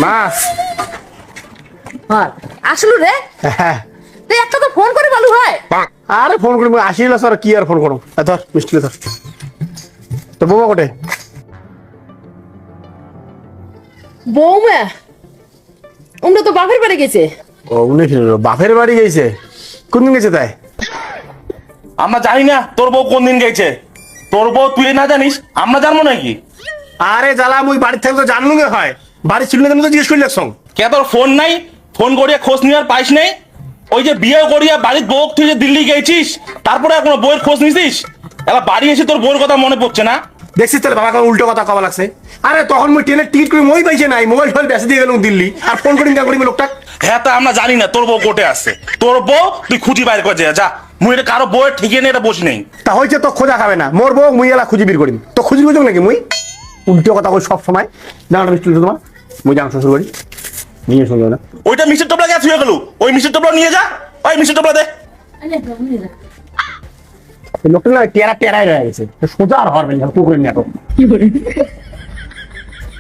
মা আসলো রে একটা তো ফোন করে বলু হয়। আরে ফোন করি আসিল স্যার কি আর ফোন করো ধর মিষ্টি ধর তো বৌমা কোটে বৌমা ওমরা তো বাপের বাড়ি গেছে। ও উনি বাপের বাড়ি গেছে কোন দিন গেছে তাই আমরা জানি না তোর বউ কোন দিন গেছে। তোর বউ তুই না জানিস আমরা জানবো নাকি? আরে জ্বালা মুই বাড়ির থেকে তো জানলু গে হয় বাড়ি ছিল না তো জিজ্ঞেস করি লাগছ কে তোর ফোন নাই? ফোন করিয়া খোঁজ নেওয়ার পাইস নেই? ওই যে বিয়ে করিয়া বাড়ির বউ তুই যে দিল্লি গেছিস তারপরে এখনো বউয়ের খোঁজ নিছিস? এবার বাড়ি এসে তোর বউয়ের কথা মনে পড়ছে না? দেখছিস তাহলে বাবা উল্টো কথা কবা লাগছে। আরে তখন মুই ট্রেনের টিকিট করে মই পাইছে নাই মোবাইল ফোন বেঁচে দিয়ে গেলাম দিল্লি আর ফোন করি না করি লোকটা। হ্যাঁ তা আমরা জানি না তোর বউ কোটে আসছে। তোর বউ তুই খুঁজি বাইর করে যা মুই এটা কারো বউয়ের ঠিকিয়ে নিয়ে এটা বসি নেই। তা হয়েছে তো খোঁজা খাবে না মোর বউ মুই এলা খুঁজি বের করিম তো খুঁজি বুঝো নাকি মুই উল্টো কথা কই সব সময় জানাটা মিষ্টি তোমার মুই যান শ্বশুর বাড়ি নিয়ে শুনলো না ওইটা মিষ্টির টোপলা গিয়ে ছুঁয়ে গেল ওই মিষ্টির টোপলা নিয়ে যা ওই মিষ্টির টোপলা দে। লোকটা না টেরা টেরাই রয়ে গেছে সোজা আর হরবে না কুকুরের নাটক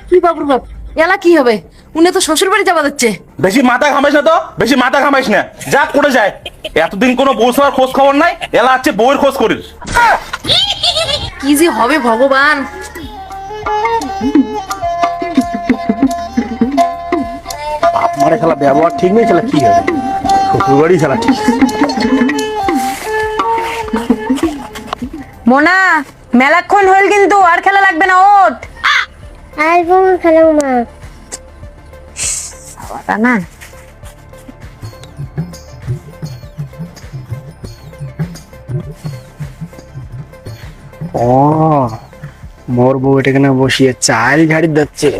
কি বাবুর বাপ এলা কি হবে উনি তো শ্বশুর বাড়ি যাওয়া যাচ্ছে। বেশি মাথা ঘামাইস না তো বেশি মাথা ঘামাইস না যা করে যায়। এতদিন কোনো বউ সবার খোঁজ খবর নাই এলা আছে বউয়ের খোঁজ করিস। কি যে হবে ভগবান। মারে খেলা ব্যবহার ঠিক নেই খেলা কি হবে শ্বশুর বাড়ি খেলা ঠিক। মোনা মেলাক্ষণ হইল কিন্তু আর খেলা লাগবে না ওঠ আর বৌমা খেলাম মা না ও মোর বউ এটাকে বসিয়ে চাল ঝাড়ি দিচ্ছে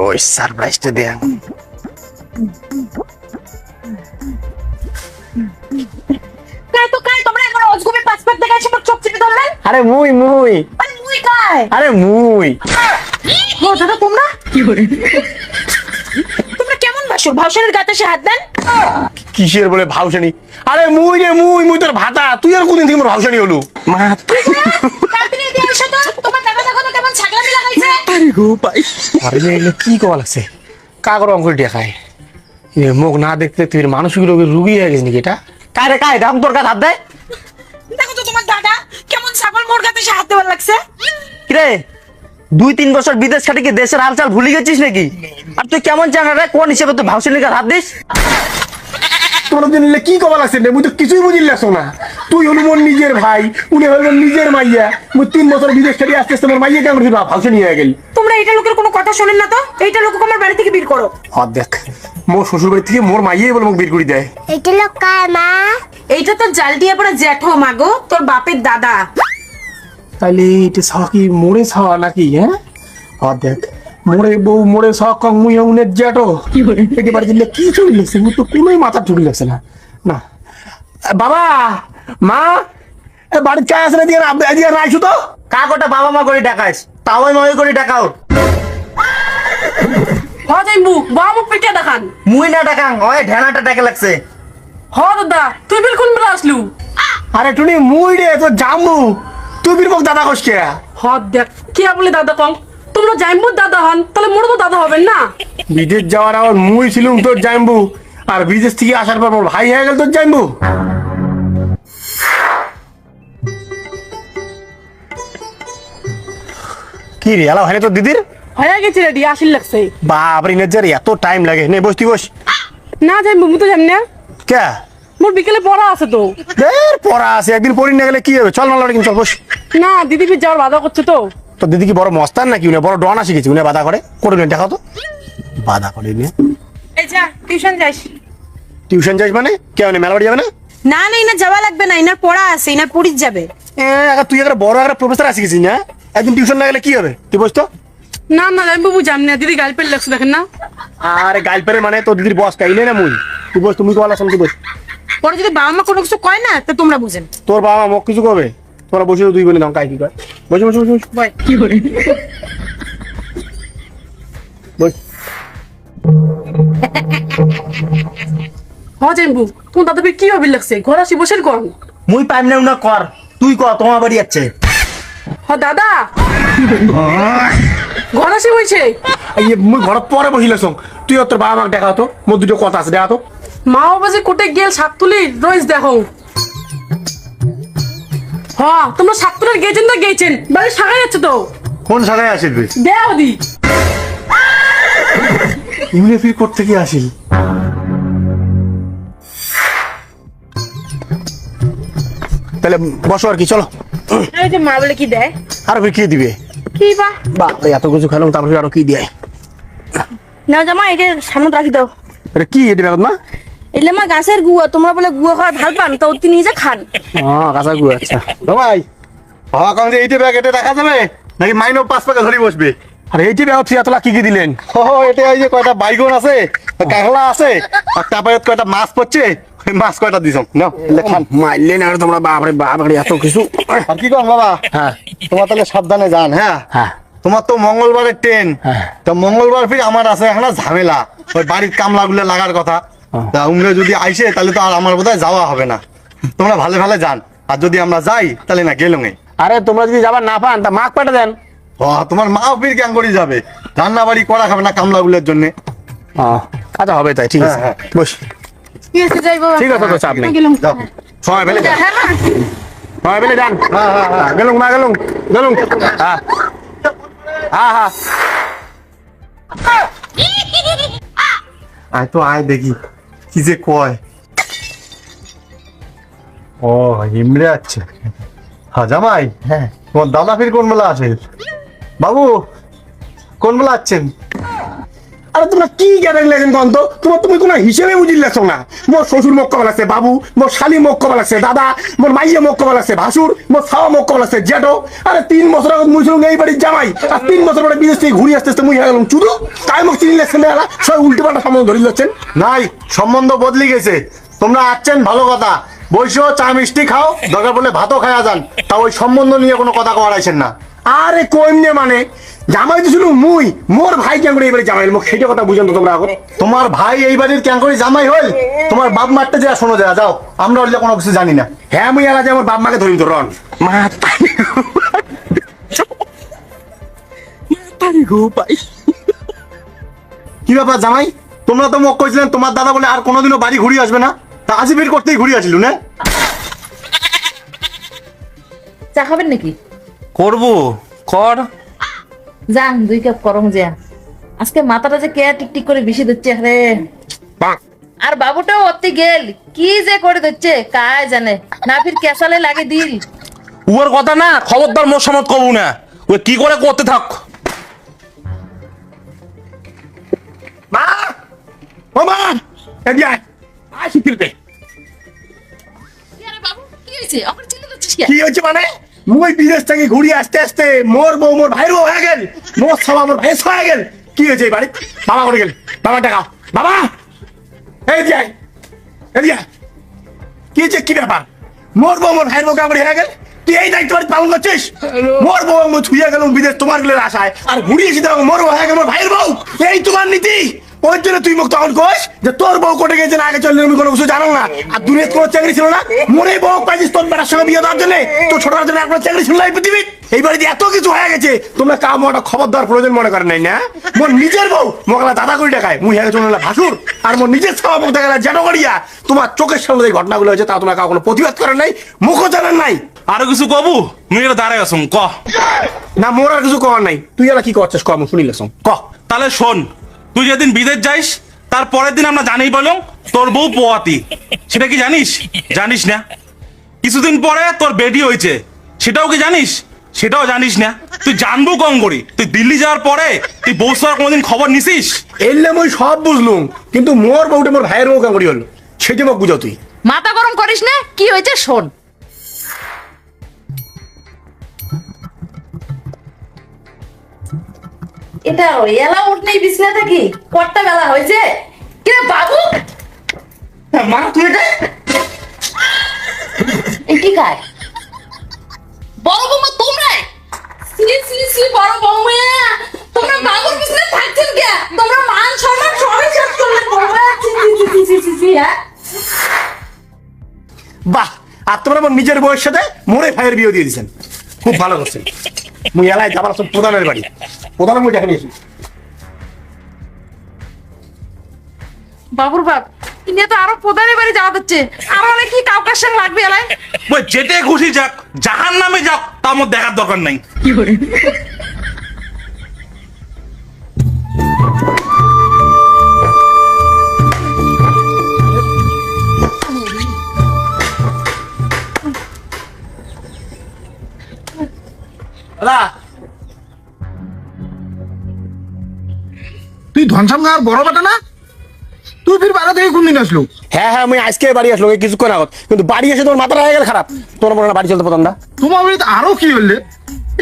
ওই সারপ্রাইজটা দেয়া আরে মুই মুই আরে মুই দাদা তোমরা কি করে তোমরা কেমন বাসুর ভাউসানের গাতে সে হাত দেন কিসের বলে ভাউসানি আরে মুই রে মুই মুই তোর ভাতা তুই আর কোনদিন থেকে মোর ভাউসানি হলু মা তাড়াতাড়ি দিয়ে এসো তো তোমার টাকা দেখো তো কেমন ছাগলামি লাগাইছে আরে গো ভাই আরে এগুলো কি কওয়া লাগছে কাগর অঙ্কুল দেখায় মুখ না দেখতে তুই মানসিক রোগের রুগী হয়ে গেছিস নাকি এটা কারে কায় দাম তোর কাছে হাত দেয় দেখো তো তোমার দাদা কেমন ছাগল মোর গাতে সে হাত দেওয়ার লাগছে কিরে 2-3 বছর বিদেশ খাটে কি দেশের হালচাল ভুলে গেছিস নাকি? আর তুই কেমন জানা রে কোন হিসেবে তুই ভাউসানির গায়ে হাত দিস? তোর দিলে কি কবা লাগছে মুই তো কিছুই বুঝিল লাগছো না তুই হলো মোর নিজের ভাই উনি হলো নিজের মাইয়া মুই 3 বছর বিদেশ খাটি আস্তে আস্তে মোর মাইয়া কেমন ভাউসানি হয়ে গেল। তোমরা এটা লোকের কোনো কথা শোনেন না তো এইটা লোক আমার বাড়ি থেকে বের করো। হাত দেখ মোর শ্বশুর বাড়ি থেকে মোর মাইয়াই বলে মুখ বের করে দেয়। এটা লোক কার মা এইটা তোর জালটিয়া পড়া জ্যাঠো মাগো তোর বাপের দাদা। তাইলে এটা কি মোড়ে ছাওয়া নাকি হ্যাঁ হাত দেখ মোড়ে বউ মোড়ে ছাওয়া কম মুই উনের জ্যাঠো এটি বাড়ি দিলে কি চুরি লাগছে মুই তো কোনোই মাথা ঢুকি লাগছে না না বাবা মা বাড়ির চায় আছে না দিয়ে এদিকে রাইছো তো কাকটা বাবা মা করে ডাকাইস তাও মই করে ডাকাও হ যাইবু বাবা মুখ পিটিয়া দেখান। মুই না ডাকাং ওই ঢেনাটা ডাকে লাগছে। হ দাদা তুই বিলকুল বেলা আসলু। আরে টুনি মুই রে তো জামু তুই বীর মুখ দাদা কষ্ট হ দেখ কি বলে দাদা কম তোমরা জাইম্বুর দাদা হন তাহলে মোর তো দাদা হবেন না। বিদেশ যাওয়ার আমার মুই ছিলুম তোর জামবু আর বিদেশ থেকে আসার পর ভাই হয়ে গেল তোর জামবু। কি রে আলা হয় তোর দিদির হয়ে গেছে রেডি আসিল লাগছে। বাপরে ইনের এত টাইম লাগে নে বস তুই বস না যাইবু মু তো জানি না কে মোর বিকেলে পড়া আছে তো। দের পড়া আছে একদিন পড়ি না গেলে কি হবে চল না লড়কি চল বস। না দিদি ফির যাওয়ার বাধা করছে তো। তো দিদি কি বড় মস্তান নাকি উনি বড় ডন আসি গেছি উনি বাধা করে নে দেখাও তো বাধা করে নে এই যা টিউশন যাইস। টিউশন যাইস মানে কে মানে মেলা বাড়ি যাবে না না না ইনা যাওয়া লাগবে না ইনার পড়া আছে ইনার পড়িস যাবে। তুই একটা বড় একটা প্রফেসর আসি গেছিস না একদিন টিউশন না গেলে কি হবে তুই বস তো। না না যাইবু মু জানি না দিদি গাল পেল লাগছে দেখেন না। আরে গাল পেরে মানে তোর দিদির বস কাইলে না মুই তুই বস তুমি কলা শুন তুই বস। পরে যদি বাবা মা কোনো কিছু কয় না তো তোমরা বুঝেন। তোর বাবা মুখ কিছু করবে তোরা বসে দুই বোনে দাও কাই কি কয় বসে বসে বসে বল কি করে বস। হ যাইবু তোমার দাদা ফির কি হবে লাগছে ঘর আসি বসের কর। মুই পাইম না কর তুই ক তোমার বাড়ি যাচ্ছে। হ দাদা ঘর আসি বইছে এই মুই ঘর পরে বসিলাম, তুই তোর বাবা মাকে দেখা তো, মোর দুটো কথা আছে দেখা তো। মা বাবাজি কোটে গেল শাক তুলি রোজ দেখো। হ্যাঁ তোমরা শাক তুলার গেছেন না গেছেন, বাড়ি শাখাই যাচ্ছে তো। কোন শাখায় আসিল? দেও দি ইমরে ফির করতে কি আসিল? তাহলে বসো আর কি, চলো। এই যে মা বলে কি দেয়? আর ফির কি দিবে? কি বা? বাপ রে, এত কিছু খেলাম তারপরে আরো কি দেয়? নাও জামা এটা সামনে রাখি দাও। এটা কি এটা বেগত মা? এলে মা গাছের গুয়া, তোমরা বলে গুয়া খাওয়া ভাল পান, তো অতি নিজে খান। কাঁচা গুড়, আচ্ছা। ভাই ভাবা কারণ যে এইটা ব্যাগ এটা রাখা যাবে নাকি মাইনও 5 টাকা ধরে বসবে? আর এই যে বেগত এতলা কি কি দিলেন? ও এটা এই যে কয়টা বাইগন আছে, কাঁকড়া আছে, আর তারপরে কয়টা মাছ পড়ছে, ওই মাছ কয়টা দিছ নাও লেখান। মারলে না তোমরা, বাপরে বাপরে এত কিছু। আর কি কম বাবা, হ্যাঁ তোমার তাহলে সাবধানে যান। হ্যাঁ হ্যাঁ তোমার তো মঙ্গলবারের ট্রেন, হ্যাঁ। তো মঙ্গলবার ফির আমার আছে একটা ঝামেলা, ওই বাড়ির কামলা গুলো লাগার কথা। তা উমরে যদি আইসে তাহলে তো আর আমার বোধহয় যাওয়া হবে না। তোমরা ভালো ভালো যান, আর যদি আমরা যাই তাহলে না গেলুঙে। আরে তোমরা যদি যাবার না পান তা মাক পাঠা দেন। তোমার মাও ফির ক্যাং করে যাবে, রান্না বাড়ি করা খাবে না কামলা গুলোর জন্য। আচ্ছা হবে তাই, ঠিক আছে, হ্যাঁ, বস। ঠিক আছে যাই বাবা। ঠিক আছে, তো চাপ নেই। গেলাম। যাও। সময় পেলে যান, হ্যাঁ মা। সময় পেলে যান। হ্যাঁ হ্যাঁ হ্যাঁ গেলুম মা, গেলুম গেলুম। হ্যাঁ হ্যাঁ হ্যাঁ। আয় তো আয় দেখি কি যে কয়। ও ইমরে আছে। হ্যাঁ জামাই, হ্যাঁ তোমার দাদা ফির কোন বেলা আসে? বাবু কোন বেলা আসছেন? আরে তোমরা কি জ্ঞান লাগেন কন্ত? তুমি কোনো হিসেবে বুঝিল লাগছো না। মোর শ্বশুর মুখ কবা লাগছে বাবু, মোর শালি মুখ কবা লাগছে দাদা, মোর মাইয়া মুখ কবা লাগছে ভাসুর, মোর ছাওয়া মুখ কবা লাগছে জেঠো। আরে 3 বছর আগে মুই ছিলাম এই বাড়ির জামাই, আর 3 বছর পরে বিদেশ থেকে ঘুরে আসতে আসতে মুই হয়ে গেলাম চুদু। তাই মুখ চিনি লাগছেন না, সব উল্টো পাল্টা সম্বন্ধ ধরে যাচ্ছেন। নাই, সম্বন্ধ বদলে গেছে। তোমরা আসছেন ভালো কথা, বৈশো চা মিষ্টি খাও, দরকার বলে ভাতও খাওয়া যান, তা ওই সম্বন্ধ নিয়ে কোনো কথা কওয়াইছেন না। আরে কইমনে মানে জামাই তো ছিল মুই, মোর ভাই কেন করে এই বাড়ি জামাই মুখ সেটা কথা বুঝেন তো তোমরা এখন। তোমার ভাই এই বাড়ির ক্যাং করে জামাই হল, তোমার বাপ মারতে যা শোনো যা যাও, আমরা ওইটা কোনো কিছু জানি না। হ্যাঁ মুই এলা যে আমার বাপ মাকে ধরিম তো রন মা কি ব্যাপার জামাই, তোমরা তো মুখ কইছিলেন তোমার দাদা বলে আর কোনোদিনও বাড়ি ঘুরে আসবে না, তা আজি বের করতেই ঘুরে আসিল না? চা খাবেন নাকি? করবো কর। যান 2 কাপ করম যা। আজকে মাথাটা যে কে টিকটিক করে বেশি দিচ্ছে রে। আর বাবুটাও অতি গেল, কি যে করে দিচ্ছে কায় জানে না, ফির কেসালে লাগে দিল। উয়ার কথা না খবরদার মোর সামত কবু না, ওই কি করে করতে থাক। মা ও মা এদিকে আয়, আয় শিখিলতে। আরে বাবু কি হয়েছে? আমার চিন্তা করছিস কি? কি হচ্ছে মানে মুই বিদেশ থেকে ঘুরে আসতে আসতে মোর বউ মোর ভাইয়ের বউ হয়ে গেল, মোর সব আমার ভাইয়ের হয়ে গেল। কি হয়েছে এই বাড়ি? বাবা করে গেল, বাবা টাকা বাবা এই যে এদিকে আয়। কি হচ্ছে, কি ব্যাপার? মোর বউ মোর ভাইয়ের বউ কামড়ে হয়ে গেল, তুই এই দায়িত্ব বাড়ি পালন করছিস? মোর বউ আমি ছুঁয়ে গেলাম বিদেশ তোমার গেলে আশায়, আর ঘুরিয়েছি তো মোর বউ হয়ে গেল মোর ভাইয়ের বউ। এই তোমার নীতি, ওই জন্য তুই মুখ তখন কইস যে তোর বউ কোটে গেছে না, আগে চললে আমি কোনো কিছু জানো না। আর দুনিয়াতে কোনো চাকরি ছিল না, মনে বউ পাইছিস তোর বেটার সঙ্গে বিয়ে দেওয়ার জন্য, তোর ছোট জন্য আর কোনো চাকরি ছিল না এই পৃথিবীর। এই বাড়িতে এত কিছু হয়ে গেছে, তোমরা কাম ওটা খবর দেওয়ার প্রয়োজন মনে করেন নাই না? মোর নিজের বউ মোকালা দাদা করে টাকায় মুই হয়ে চলে ভাসুর, আর মোর নিজের ছাওয়া মুখ দেখা গেল জেটো করিয়া। তোমার চোখের সামনে যে ঘটনাগুলো হয়েছে তা তোমরা কাউ কোনো প্রতিবাদ করেন নাই, মুখও জানেন নাই। আরো কিছু কবু মুই এটা দাঁড়াই আসুন ক। না মোর আর কিছু করার নাই, তুই এলা কি করছিস ক, আমি শুনিলাম ক। তাহলে শোন, তুই যেদিন বিদেশ যাইস তার পরের দিন আমরা জানি বলুম তোর বউ পোয়াতি, সেটা কি জানিস? জানিস না। কিছুদিন পরে তোর বেটি হয়েছে, সেটাও কি জানিস? সেটাও জানিস না। তুই জানবো কম করি, তুই দিল্লি যাওয়ার পরে তুই বউ সার কোনোদিন খবর নিছিস? এলে মুই সব বুঝলুম, কিন্তু মোর বউটা মোর ভাইয়ের বউ কামড়ি হলো, সেটা মোক বুঝাও তুই। মাথা গরম করিস না, কি হয়েছে শোন। এটা এলা উঠ নেই বিছনা থাকি, কটা বেলা হয়েছে? কিরে বাবু মা তুই এটা এটি খায় বড় বৌমা তোমরা? সি সি সি বড় বৌমা, তোমরা বাবুর বিছনা থাকছেন কে? তোমরা মান সম্মান সবই শেষ করলেন বৌমা। সি সি সি সি সি সি হ্যাঁ। বাহ, আর তোমরা আমার নিজের বউয়ের সাথে মোরে ভাইয়ের বিয়ে দিয়ে দিয়েছেন, খুব ভালো করছেন। মুই এলাই যাবার প্রধানের বাড়ি, প্রধান মুই দেখে নিয়েছি। বাবুর বাপ ইনি তো আরো প্রধানের বাড়ি যাওয়া হচ্ছে আর অনেক কি কাউকার সঙ্গে লাগবে এলাই ওই যেতে খুশি যাক, জাহান নামে যাক, তা আমার দেখার দরকার নাই। তুই ধনশ্যাম গাঁর বড় বেটা না? তুই ফির বাড়া থেকে কোন দিন আসলো? হ্যাঁ হ্যাঁ, আমি আজকে বাড়ি আসলো এই কিছুক্ষণ আগত, কিন্তু বাড়ি এসে তোমার মাথাটা হয়ে গেল খারাপ। তোমার মনে হয় বাড়ি চলতে প্রথম না। তোমার বাড়িতে আরো কি হলে?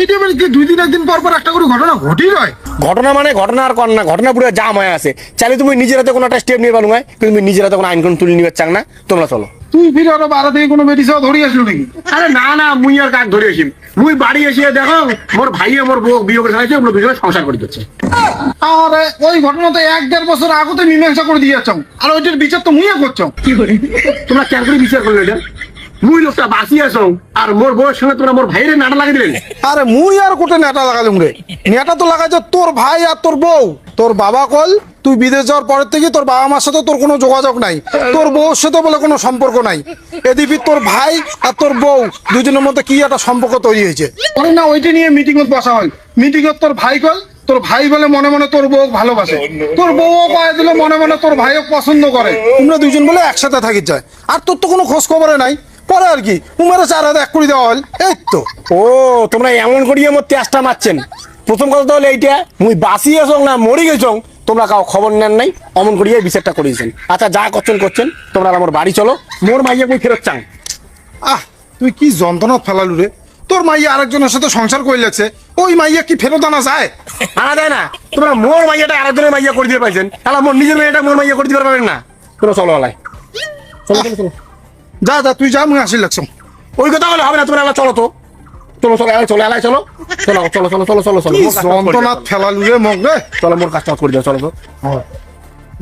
এটা মানে কি 2 দিন 1 দিন পর পর একটা করে ঘটনা ঘটেই রয়? ঘটনা মানে ঘটনা আর কর না, ঘটনা পুরো জাম হয়ে আছে। চাইলে তুমি নিজের হাতে কোনো একটা স্টেপ নিয়ে পারো, কিন্তু তুমি নিজের হাতে কোনো আইন কোন তুলে নিবে চাং না। তোমরা চলো। তুই ফির আরো বাড়া থেকে কোনো বেটি সহ ধরে আসলো নাকি? আরে না না, মুই আর কাক ধরে আসি। মুই বাড়ি এসে দেখো মোর ভাই মোর বউ বিয়ে করে ফেলাইছে, আমরা দুজনে সংসার করে দিচ্ছে। আরে ওই ঘটনা তো 1-1.5 বছর আগতে মীমাংসা করে দিয়েছ, আর ওইটার বিচার তো মুইয়া করছ। তোমরা কেন করে বিচার করলে এটা? মুই লোকটা বাঁচি আছো আর মোর বউয়ের সঙ্গে তোমরা মোর ভাইয়ের নাটা লাগিয়ে দিলেন। আরে মুই আর কোটে নেটা লাগালাম রে? নেটা তো লাগাইছে তোর ভাই আর তোর বউ। তোর বাবা কল তুই বিদেশ যাওয়ার পরের থেকে তোর বাবা মার সাথে তোর কোনো যোগাযোগ নাই, তোর বউর সাথে বলে কোনো সম্পর্ক নাই। এদিকে তোর ভাই আর তোর বউ দুজনের মধ্যে কি একটা সম্পর্ক তৈরি হয়েছে। পরে না ওইটা নিয়ে মিটিং বসা হয়। মিটিং তোর ভাই কল তোর ভাই বলে মনে মনে তোর বউ ভালোবাসে, তোর বউও পায়ে দিল মনে মনে তোর ভাইও পছন্দ করে। তোমরা দুজন বলে একসাথে থাকি যায়, আর তোর তো কোনো খোঁজ খবরে নাই। পরে আর কি উমের 4 হাতে 1 করে দেওয়া হল। এই তো। ও তোমরা এমন করিয়ে মোর তেজটা মারছেন। প্রথম কথা তো হলো এইটা, মুই বাঁচি আছো না মরি গেছো তোমরা কাউ খবর নেন নাই, অমন করিয়ে বিচারটা করিয়েছেন। আচ্ছা যা করছেন করছেন, তোমরা আমার বাড়ি চলো। মোর মাইয়া কই ফেরত চাং। আহ তুই কি যন্ত্রণা ফেলালু রে? তোর মাইয়া আরেকজনের সাথে সংসার করে লাগছে, ওই মাইয়া কি ফেরত আনা যায়? আনা যায় না। তোমরা মোর মাইয়াটা আরেকজনের মাইয়া করে দিয়ে পাইছেন, তাহলে মোর নিজের মাইয়াটা মোর মাইয়া করে দিতে পারবেন না। তোমরা চলো আলাই, চলো চলো চলো। যা যা তুই যা, মুই আসি লাগছ। ওই কথা বলে হবে না, তোমরা চলো তো। চলো চলো আলাই চলো আলাই চলো চলো চলো চলো চলো চলো চলো কি যন্ত্রণা ফেলালু রে মগ রে। চলো মোর কাজটা করে দাও, চলো তো।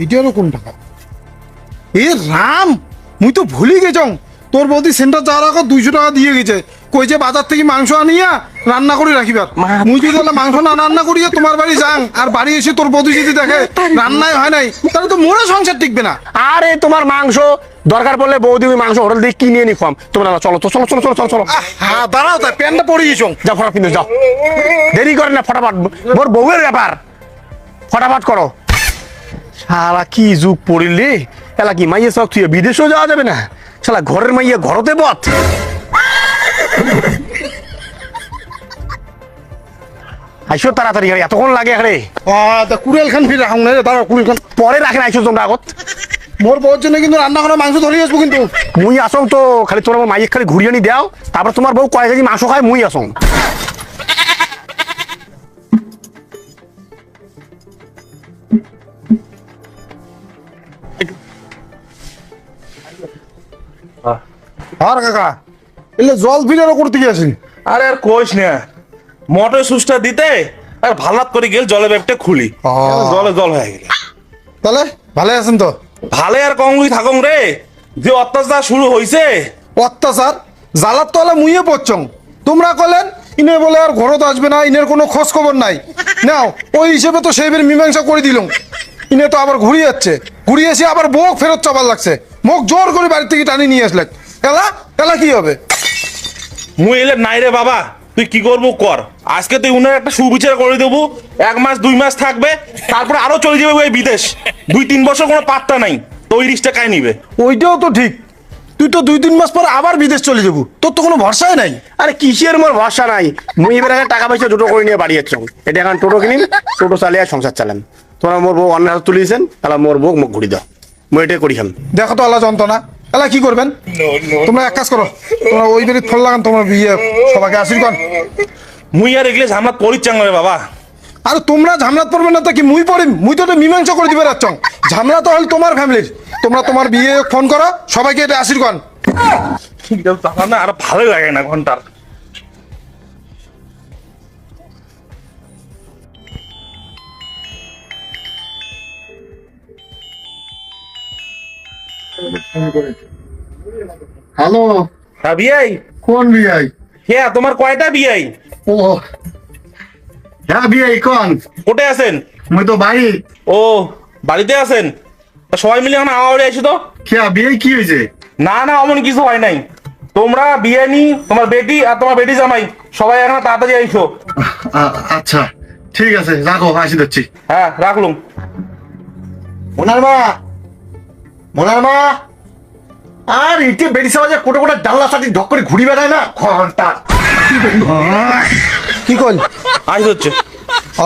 এটারও কোন টাকা? এ রাম, মুই তো ভুলি গেছ। তোর বৌদি সেন্টার যাওয়ার আগে 200 টাকা দিয়ে গেছে, কই যে বাজার থেকে মাংস আনিয়া রান্না করে রাখিবার। মুই যদি মাংস না রান্না করিয়া তোমার বাড়ি যাং, আর বাড়ি এসে তোর বৌদি যদি দেখে রান্নাই হয় নাই, তাহলে তো মোরে সংসার টিকবে না। আরে তোমার মাংস দরকার পড়লে বৌদি ওই মাংস হোটেল দিয়ে কিনে নি খাম। তোমরা চলো তো, চলো চলো চলো চলো চলো। হ্যাঁ দাঁড়াও, তাই প্যান্টটা পরে গেছ। যাও ফটাফট কিনে যাও, দেরি করে না, ফটাফট। মোর বউয়ের ব্যাপার, ফটাফট করো। শালা কি যুগ পড়িলি, এলা কি মাইয়া সব তুই বিদেশেও যাওয়া যাবে না? শালা ঘরের মাইয়া ঘরতে বত। আইসো তাড়াতাড়ি, এতক্ষণ লাগে আরে। কুড়েল খান ফিরে রাখুন না রে, দাঁড়াও কুড়েল খান। পরে রাখেন, আইসো তোমরা আগত। মোর বউর জন্য কিন্তু রান্না করে মাংস ধরে আসবো কিন্তু। মুই আসং তো, খালি তোমরা আমার মাইক খালি ঘুরিয়ে নি দাও, তারপর তোমার বউ কয় কেজি মাংস খায় মুই আসং। আর কাকা এলে জল ফিলারও করতে গিয়েছেন? আরে আর কইস না, মোটর সুইচটা দিতে আর ভালাত করে গেল, জলে ব্যাগটা খুলি, জলে জল হয়ে গেল। তাহলে ভালো আছেন তো? ভালে আর কমই থাকুন রে, যে অত্যাচার শুরু হইছে। অত্যাচার জ্বালার তলে মুইয়ে পড়ছং। তোমরা কলেন ইনে বলে আর ঘরত আসবে না, ইনের কোনো খোঁজ খবর নাই। নাও ওই হিসেবে তো সেই মীমাংসা করে দিলুম। ইনে তো আবার ঘুরিয়ে যাচ্ছে, ঘুরিয়ে এসে আবার বউ ফেরত চাবার লাগছে। মুখ জোর করে বাড়ি থেকে টানি নিয়ে আসলে এলা এলা কি হবে? মুই এলে নাই রে বাবা, তুই কি করবো কর। আজকে তুই উনার একটা সুবিচার করে দেবো, 1 মাস 2 মাস থাকবে, তারপরে আরো চলে যাবে ওই বিদেশ। 2-3 বছর কোনো পাত্তা নাই, তো ওই রিস্কটা কাই নিবে? ওইটাও তো ঠিক, তুই তো 2-3 মাস পর আবার বিদেশ চলে যাবো, তোর তো কোনো ভরসাই নাই। আরে কিসের মোর ভরসা নাই? মুই এবার আগে টাকা পয়সা দুটো করে নিয়ে বাড়ি যাচ্ছ। এটা এখন টোটো কিনিম, টোটো চালিয়ে আর সংসার চালাম। তোমরা মোর বউ অন্য হাতে তুলিয়েছেন, তাহলে মোর বউ মুখ ঘুরি দাও। মুই এটাই করি খাম। দেখো তো আল্লাহ যন্ত্রণা, এলা কি করবেন? তোমরা এক কাজ করো, তোমরা ওই বেরিয়ে ফল লাগান, তোমার বিয়ে সবাইকে আশীর্বাদ। মুই আর এগুলো ঝামলা পরিচাং রে বাবা। আর তোমরা ঝামেলা পড়বে না তো কি মুই পড়িম? মুই তো এটা মীমাংসা করে দিবে রাখছ। ঝামেলা তো হল তোমার ফ্যামিলির। তোমরা তোমার বিয়ে ফোন করো, সবাইকে এটা আশীর্বাদ। না আর ভালো লাগে না ঘন্টার। হ্যালো, বিয়াই কোন বিয়াই? হ্যাঁ, তোমার কয়টা বিয়াই? ও হ্যাঁ বিয়ে কোন কোথায় আছেন? মুই তো বাড়ি। ও বাড়িতে আছেন? তা সবাই মিলে এখন আওয়ারে আইসো তো। কে বিয়ে কি হয়েছে? না না অমন কিছু হয় নাই। তোমরা বিয়ে নি, তোমার বেটি আর তোমার বেটি জামাই সবাই এখন তাড়াতাড়ি আইসো। আচ্ছা ঠিক আছে, রাখো, আসি দিচ্ছি। হ্যাঁ রাখলুম। মোনার মা, মোনার মা, আর ইটে বেরিয়ে সবাই কোটা কোটা ডাল্লা সাথে ঢক করে ঘুরি বেড়ায় না ঘন্টা। কি কল? আইসো হচ্ছে।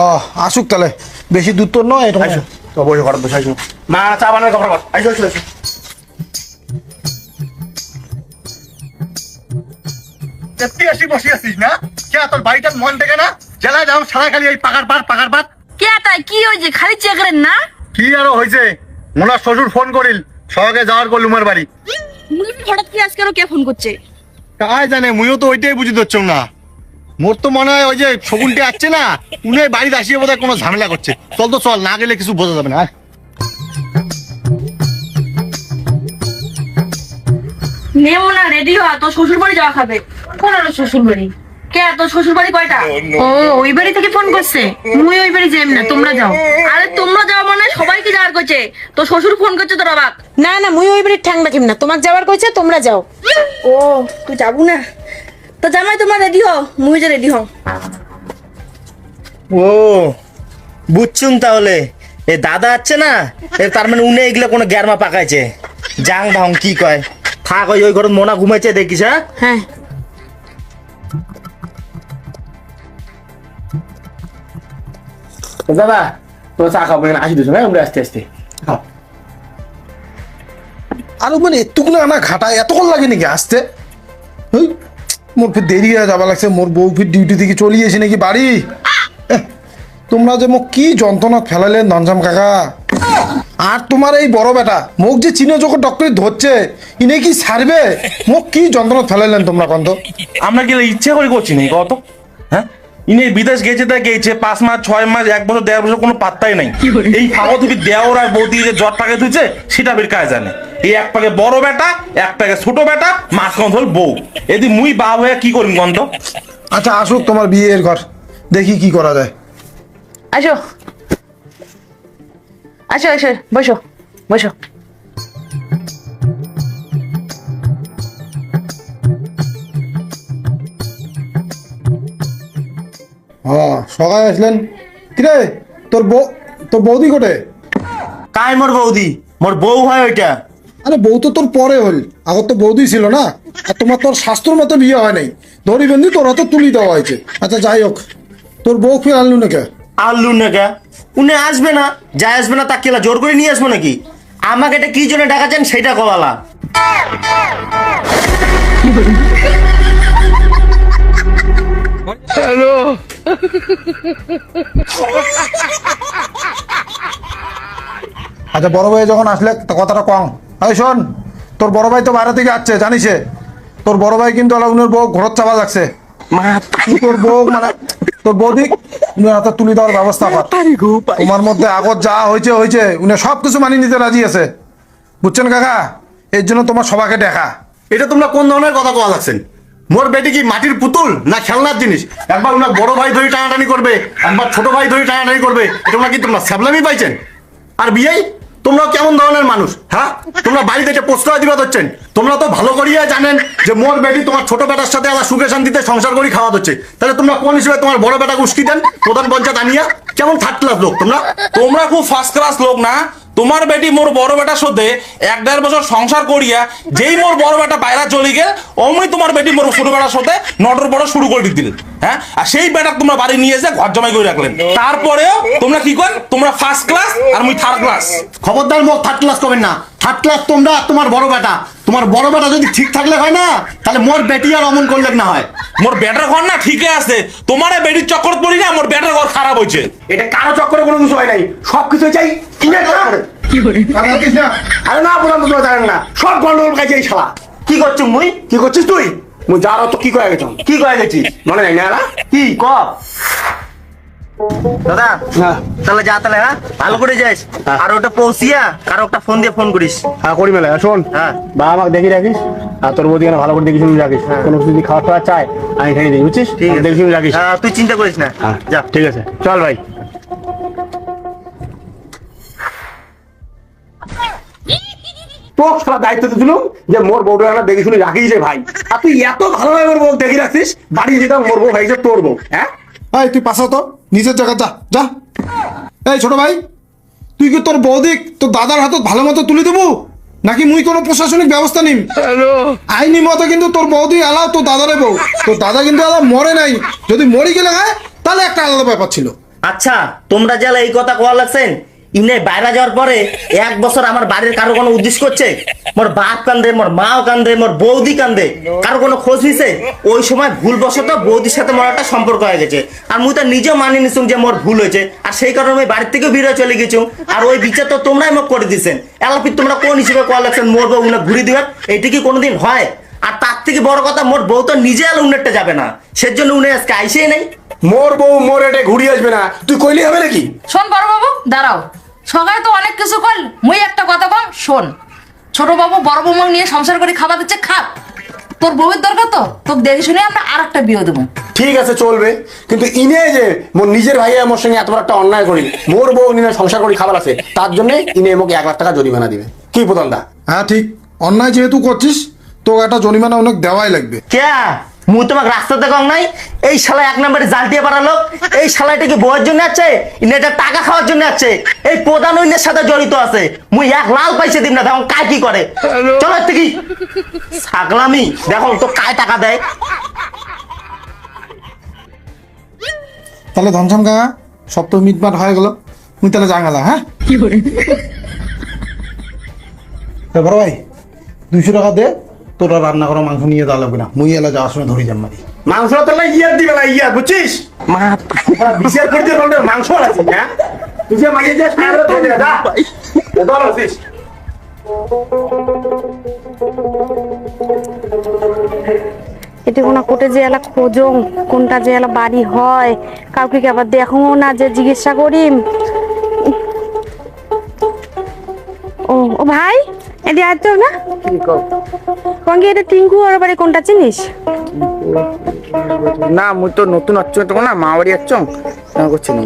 ও আসুক তাহলে, বেশি দূর তোর নয় এটা। আইসো তো বসে ঘরে বসে আইসো। মা চা বানানোর কথা বল। আইসো আইসো আইসো। তুই আসি বসে আছিস না? কে তোর বাড়িটার মন থেকে না? জেলায় যাও সারা খালি এই পাকার পাট। কে তাই কি হয়েছে? খালি চেক করেন না? কি আরো হয়েছে? মোনার শ্বশুর ফোন করিল সবাইকে যাওয়ার করল উমার বাড়ি। মুই হঠাৎ কি আজকে কে ফোন করছে? কাই জানে, মুইও তো ওইটাই বুঝি ধরছম না। মোর তো মনে হয় ওই যে শগুনটি আসছে না, উনি বাড়িতে আসিয়ে বোধহয় কোনো ঝামেলা করছে। চল তো চল, না গেলে কিছু বোঝা যাবে না। নেমো না, রেডি হ, তোর শ্বশুর বাড়ি যাওয়া খাবে। কোন আর শ্বশুর বাড়ি? কে তোর শ্বশুর বাড়ি কয়টা? ও ওই বাড়ি থেকে ফোন করছে। মুই ওই বাড়ি যাইম না, তোমরা যাও। আরে তোমরা যাও মানে সবাইকে যাওয়ার করছে। তোর শ্বশুর ফোন করছে তোর অবাক। না না মুই ওই বাড়ির ঠ্যাং রাখিম না, তোমাক যাওয়ার কইছে তোমরা যাও। ও তুই যাবো না? তো জামাই তোমরা রেডি হও, মুই যে রেডি হও। ও বুঝছুম তাহলে, এ দাদা আছে না, এ তার মানে উনি এগুলো কোনো গ্যারমা পাকাইছে। জাং ঢং কি কয়, থাক ওই ঘরে মোনা ঘুমাইছে দেখিস। হ্যাঁ হ্যাঁ দাদা তোমরা চা খাবো আসি দিছো না, আমরা আস্তে আস্তে খাও। আর মানে এতগুলো আনা ঘাটা এতক্ষণ লাগে নাকি আসতে? ওই মোর ফির দেরি হয়ে যাবা লাগছে, মোর বউ ফির ডিউটি থেকে চলে এসে নাকি বাড়ি। তোমরা যে মোক কি যন্ত্রণা ফেলালেন ধনজাম কাকা। আর তোমার এই বড় বেটা মোক যে চিনে যখন ডক্টর ধরছে, ইনে কি ছাড়বে? মোক কি যন্ত্রণা ফেলালেন তোমরা কন্ত? আমরা গেলে ইচ্ছে করে করছি না কত। হ্যাঁ ইনি বিদেশ গেছে তা গেছে, 5 মাস 6 মাস 1 বছর 1.5 বছর কোনো পাত্তাই নাই। এই ফাঁকো তুমি দেওর আর বৌদি যে জ্বর টাকে তুইছে সেটা বের কাজ জানে। এই এক পাকে বড় বেটা, এক পাকে ছোট বেটা, মাঝখান হল বউ। এদি মুই বাপ হয়ে কি করিম গন্ধ। আচ্ছা আসুক তোমার বিয়ের ঘর, দেখি কি করা যায়। আসো আসো আসো, বসো বসো। হ্যাঁ সকালে আসলেন কিরে? তোর বৌদি কোটে? কাই মোর বৌদি? মোর বউ হয় ওইটা। আরে বউ তো তোর পরে হল, আগত তো বৌদি ছিল না। আর তোমার তোর শাস্ত্র মতো বিয়ে হয় নাই, ধরি বন্দি তোর হাতে তুলি দেওয়া হয়েছে। আচ্ছা যাই হোক, তোর বউ ফির আনলু নাকি? আল্লু নাকা উনি আসবে না, যাই আসবে না তা কেলা জোর করে নিয়ে আসবো নাকি? আমাকে এটা কি জন্য ডাকাচ্ছেন সেটা কলালা। আচ্ছা বড় ভাই যখন আসলে তা কথাটা কম। এই শোন, তোর বড় ভাই তো বাইরে থেকে আসছে জানিসে। তোর বড় ভাই কিন্তু উনার বউ ঘরত চাপা লাগছে। তোর বউ মানে তোর বৌদি উনার হাতে তুলি দেওয়ার ব্যবস্থা কর। তোমার মধ্যে আগত যা হয়েছে হয়েছে, উনি সবকিছু মানিয়ে নিতে রাজি আছে, বুঝছেন কাকা? এর জন্য তোমার সবাইকে দেখা। এটা তোমরা কোন ধরনের কথা কোয়া লাগছেন? মোর বেটি কি মাটির পুতুল না খেলনার জিনিস? একবার উনার বড় ভাই ধরে টানাটানি করবে, একবার ছোট ভাই ধরে টানাটানি করবে, এটা কি তোমরা স্যাবলামি পাইছেন? আর বিয়েই তোমরা কেমন ধরনের মানুষ? হ্যাঁ তোমরা বাড়িতে এসে প্রশ্রয় দিবা হচ্ছেন। তোমরা তো ভালো করিয়া জানেন যে মোর বেটি তোমার ছোট বেটার সাথে আবার সুখে শান্তিতে সংসার করি খাওয়া হচ্ছে। তাহলে তোমরা কোন হিসেবে তোমার বড় বেটাকে উস্কি দেন প্রধান পঞ্চায়েত আনিয়া? কেমন থার্ড ক্লাস লোক তোমরা? তোমরা খুব ফার্স্ট ক্লাস লোক না। তোমার বেটি মোর বড় বেটার সাথে 1.5 বছর সংসার করিয়া যেই মোর বড় বেটা বাইরা চলে গেল, অমনি তোমার বেটি মোর ছোট বেটার সাথে নটর বড় শুরু করে দিলেন। হ্যাঁ আর সেই বেটা তোমরা বাড়ি নিয়ে এসে ঘর জমাই করে রাখলেন। তারপরেও তোমরা কি করেন? তোমরা ফার্স্ট ক্লাস আর মুই থার্ড ক্লাস। খবরদার মুখ থার্ড ক্লাস করবেন না। থার্ড ক্লাস তোমরা, তোমার বড় বেটা। তোমার বড় বেটা যদি ঠিক থাকলে হয় না, তাহলে মোর বেটি আর অমন করলে না হয়। মোর বেটার ঘর না ঠিকই আছে, তোমার বেটির চক্কর পড়ি না, মোর বেটার ঘর খারাপ হয়েছে। এটা কারো চক্করে কোনো কিছু হয় নাই, সবকিছু চাই কিনে করে। আরে না বললাম তোমরা জানেন না, সব গন্ডগোল খাইছে এই শালা। কি করছো মুই? কি করছিস তুই? মুই যার তো কি করে গেছ কি কয়ে গেছিস? মনে নাই না? কি ক দাদা? হ্যাঁ তাহলে যা তাহলে, হ্যাঁ ভালো করে যাস। আর ওটা পৌঁছিয়া কারো একটা ফোন দিয়ে ফোন করিস। হ্যাঁ করি মেলা। শোন হ্যাঁ বা আমাকে দেখি রাখিস। আর তোর বৌদি ভালো করে দেখে শুনে রাখিস, কোনো কিছু যদি খাওয়া টাওয়া চায় আমি খাইয়ে দিই, বুঝছিস? ঠিক আছে। দেখে শুনে রাখিস। তুই চিন্তা করিস না, হ্যাঁ যা। ঠিক আছে, চল ভাই। তো সারা দায়িত্ব দিলাম যে মোর বউটা আমরা দেখে শুনে রাখিস রে ভাই, আর তুই এত ভালোভাবে মোর বউ দেখে রাখছিস, বাড়ি যেতাম মোর বউ ভাইছে তোর বউ। হ্যাঁ এই তুই পাশা তো নিজের জায়গা যা যা। এই ছোট ভাই, তুই কি তোর বৌদিক তোর দাদার হাতত ভালো মতো তুলে দেবো, নাকি মুই কোনো প্রশাসনিক ব্যবস্থা নিম? আইনি মতো কিন্তু তোর বৌদি এলাও তোর দাদারে বউ, তোর দাদা কিন্তু এলাও মরে নাই, যদি মরি গেলে হয় তাহলে একটা আলাদা ব্যাপার ছিল। আচ্ছা, তোমরা যারা এই কথা কোয়া লাগছেন, ইনে বাইরে যাওয়ার পরে 1 বছর আমার বাড়ির কারো কোনো উদ্দেশ্য করছে? মোর বাপ কান্দে, মোর মাও কান্দে, মোর বৌদি কান্দে, কারো কোনো খোঁজ নিছে? ওই সময় ভুলবশত বৌদির সাথে মোর একটা সম্পর্ক হয়ে গেছে, আর মুই তো নিজেও মানি নিছুম যে মোর ভুল হয়েছে, আর সেই কারণে আমি বাড়ির থেকে বেরোয় চলে গেছুম, আর ওই বিচার তো তোমরাই মোক করে দিচ্ছেন। এলাপির তোমরা কোন হিসেবে কোয়া লাগছেন মোর বউ উনি ঘুরি দিবেন? এইটা কি কোনোদিন হয়? আর তার থেকে বড় কথা, মোর বউ তো নিজে এলো উন্নতটা যাবে না, সেজন্য উনি আজকে আইসেই নাই। মোর বউ মোর এটা ঘুরিয়ে আসবে না, তুই কইলি হবে নাকি? শোন বড় বাবু, দাঁড়াও। সবাই তো অনেক কিছু কল, মুই একটা কথা কম শোন। ছোট বাবু বড় বৌমা নিয়ে সংসার করে খাবার দিচ্ছে, খাপ। তোর বউয়ের দরকার তো, তোকে দেখে শুনে আমরা আর একটা বিয়ে দেবো। ঠিক আছে চলবে, কিন্তু ইনে যে মোর নিজের ভাই আমার সঙ্গে এত বড় একটা অন্যায় করি, মোর বউ নিয়ে সংসার করি খাবার আছে, তার জন্য ইনে আমাকে 1 লাখ টাকা জরিমানা দিবে। কি প্রধান দা? হ্যাঁ ঠিক, অন্যায় যেহেতু করছিস তোকে একটা জরিমানা অনেক দেওয়াই লাগবে। ক্যা মুই তোমাকে রাস্তাতে কম নাই? এই শালা 1 নম্বরে জালটিয়ে পাড়া লোক, এই শালাটা কি বউয়ের জন্য আছে, এটা টাকা খাওয়ার জন্য আছে? এই প্রধান অন্যের সাথে জড়িত আছে, মুই 1 লাল পয়সা দিম না, দেখো কায় কি করে। চলো থেকে ছাগলামি, দেখো তো কায় টাকা দেয়। তাহলে ধনশ্যাম কাকা সব তো মিটমাট হয়ে গেল, মুই তাহলে জাঙ্গালা। হ্যাঁ বড় ভাই 200 টাকা দে, তোরা রান্না করা মাংস নিয়ে যাওয়া লাগবে না, মুই এলা যাওয়ার সময় ধরি যাম মারি। মাংস তো না ইয়ার দিবে না, ইয়ার বুঝছিস? মা বিচার করতে বলতে মাংস আছে না, তুই যে মাইয়ে যা সারা ধরে যা দল আছিস। এটি কোনা কোটে যে এলা খোঁজং, কোনটা যে এলা বাড়ি হয়, কাউকে কি আবার দেখো না যে জিজ্ঞাসা করিম। ও ও ভাই, এটি আর তো না কঙ্গে, এটা টিঙ্কু আর বাড়ি কোনটা চিনিস? না মুই তো নতুন আসছো তো না, মা বাড়ি আসছো করছি না।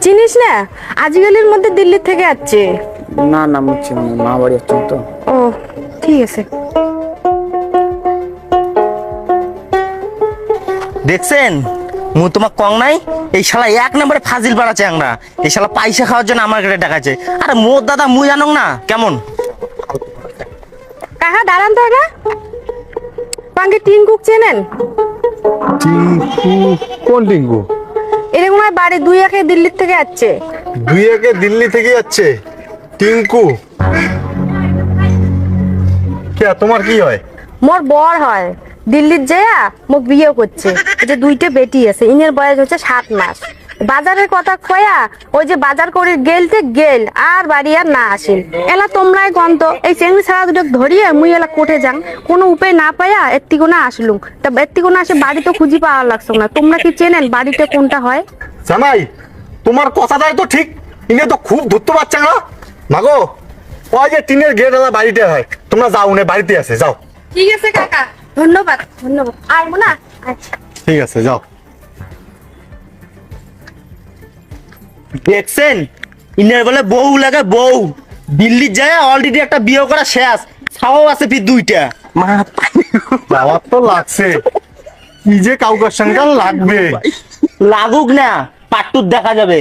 চিনিস না? আজকালের মধ্যে দিল্লি থেকে আসছে। না না মুছি মা বাড়ি আসছো তো। ও ঠিক আছে। দেখছেন মুই তোমার কং নাই, এই শালা 1 নম্বরে ফাজিল পাড়া চ্যাংরা, এই শালা পয়সা খাওয়ার জন্য আমার কাছে ডাকাছে। আরে মোর দাদা মুই জানো না কেমন। কাকা দাঁড়ান তো না, কঙ্গে টিঙ্কু চেনেন? টিঙ্কু? কোন টিঙ্কু? এরকম বাড়ি 2 একে দিল্লি থেকে আসছে। 2 একে দিল্লি থেকে যাচ্ছে টিঙ্কু? কে তোমার কি হয়? মোর বর হয়, দিল্লির যেয়া মোক বিয়ে করছে, এই যে 2টা বেটি আছে, ইনের বয়স হচ্ছে 7 মাস। বাজারের কথা কয়া ওই যে বাজার করে গেলতে গেল আর বাড়ি আর না আসেন। এলা তোমরাই গন্ত এই চেংড়ি ছাড়া দুটো ধরিয়ে মুই এলা কোঠে যাং, কোনো উপায় না পাইয়া এত্তিকোনা আসলুম। তা এত্তিকোনা আসে বাড়ি তো খুঁজি পাওয়া লাগছে না। তোমরা কি চেনেন বাড়িটা কোনটা হয়? জামাই তোমার কথাটাই তো ঠিক, ইনে তো খুব ধরতে পারছে না। মাগো ওই যে টিনের গেট আলা বাড়িতে হয়, তোমরা যাও, উনি বাড়িতে আছে, যাও। ঠিক আছে কাকা, ধন্যবাদ ধন্যবাদ। আইবো না? আচ্ছা ঠিক আছে যাও। দেখছেন ইনের বলে বউ লাগে বউ, দিল্লি যায় অলরেডি একটা বিয়ে করা শেষ, ছাও আছে ফির 2টা। মা বাবার তো লাগছে, কি যে কাউকার সঙ্গে লাগবে। লাগুক না, পাট্টুর দেখা যাবে।